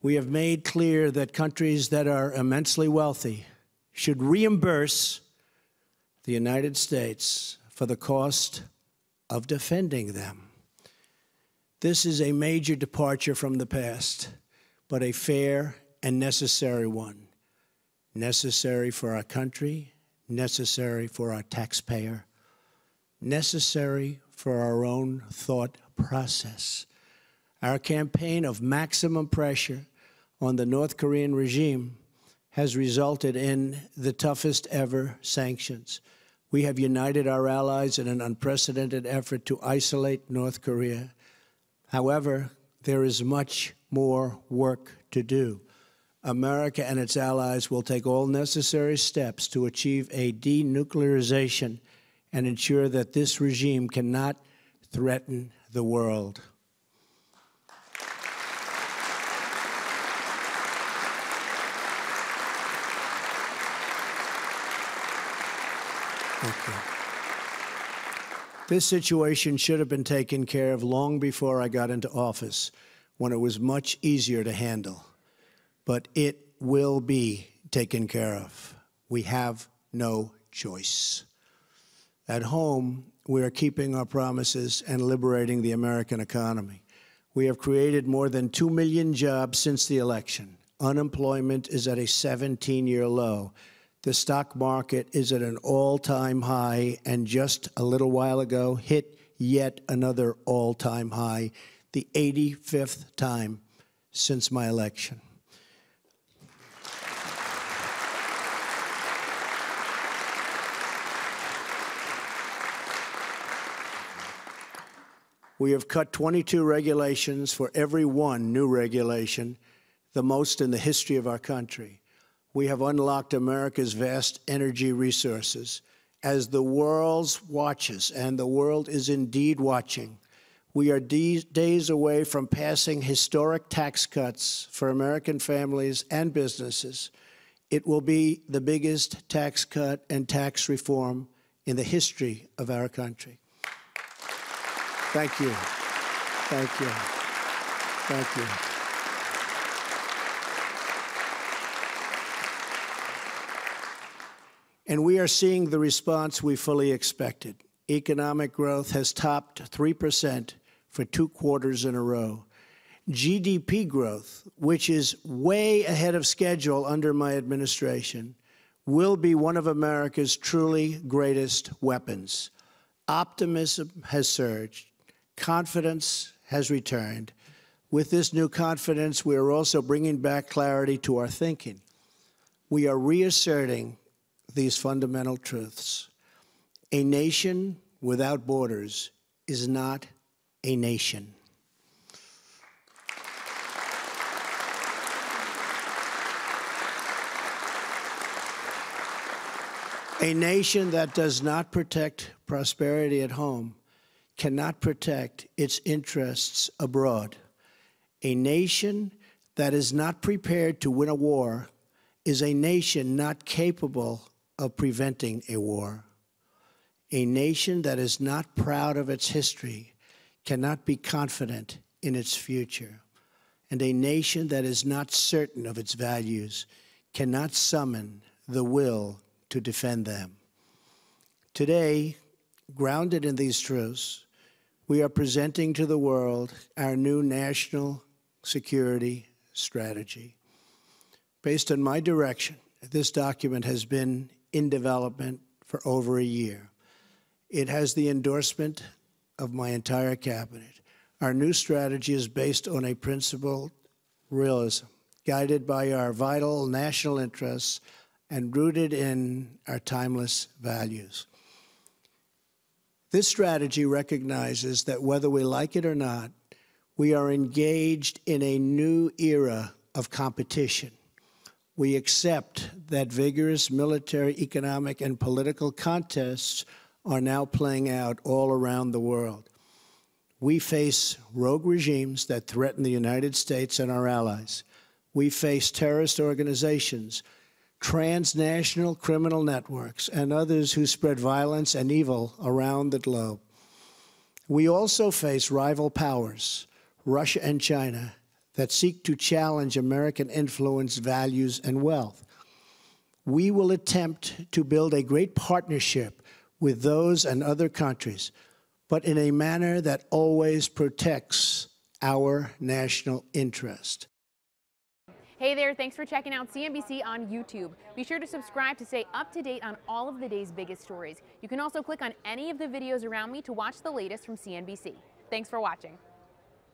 We have made clear that countries that are immensely wealthy should reimburse the United States for the cost of defending them. This is a major departure from the past, but a fair and necessary one. Necessary for our country, necessary for our taxpayer, necessary for our own thought process. Our campaign of maximum pressure on the North Korean regime has resulted in the toughest ever sanctions. We have united our allies in an unprecedented effort to isolate North Korea. However, there is much more work to do. America and its allies will take all necessary steps to achieve a denuclearization and ensure that this regime cannot threaten the world. Thank you. This situation should have been taken care of long before I got into office, when it was much easier to handle. But it will be taken care of. We have no choice. At home, we are keeping our promises and liberating the American economy. We have created more than 2 million jobs since the election. Unemployment is at a 17-year low. The stock market is at an all-time high, and just a little while ago hit yet another all-time high, the 85th time since my election. We have cut 22 regulations for every one new regulation, the most in the history of our country. We have unlocked America's vast energy resources. As the world watches, and the world is indeed watching, we are days away from passing historic tax cuts for American families and businesses. It will be the biggest tax cut and tax reform in the history of our country. Thank you. Thank you. Thank you. And we are seeing the response we fully expected. Economic growth has topped 3% for 2 quarters in a row. GDP growth, which is way ahead of schedule under my administration, will be one of America's truly greatest weapons. Optimism has surged. Confidence has returned. With this new confidence, we are also bringing back clarity to our thinking. We are reasserting these fundamental truths. A nation without borders is not a nation. A nation that does not protect prosperity at home cannot protect its interests abroad. A nation that is not prepared to win a war is a nation not capable of preventing a war. A nation that is not proud of its history cannot be confident in its future. And a nation that is not certain of its values cannot summon the will to defend them. Today, grounded in these truths, we are presenting to the world our new national security strategy. Based on my direction, this document has been in development for over a year. It has the endorsement of my entire cabinet. Our new strategy is based on a principled realism, guided by our vital national interests and rooted in our timeless values. This strategy recognizes that whether we like it or not, we are engaged in a new era of competition. We accept that vigorous military, economic, and political contests are now playing out all around the world. We face rogue regimes that threaten the United States and our allies. We face terrorist organizations, transnational criminal networks, and others who spread violence and evil around the globe. We also face rival powers, Russia and China, that seek to challenge American influence, values, and wealth. We will attempt to build a great partnership with those and other countries, but in a manner that always protects our national interest. Hey there, thanks for checking out CNBC on YouTube. Be sure to subscribe to stay up to date on all of the day's biggest stories. You can also click on any of the videos around me to watch the latest from CNBC. Thanks for watching.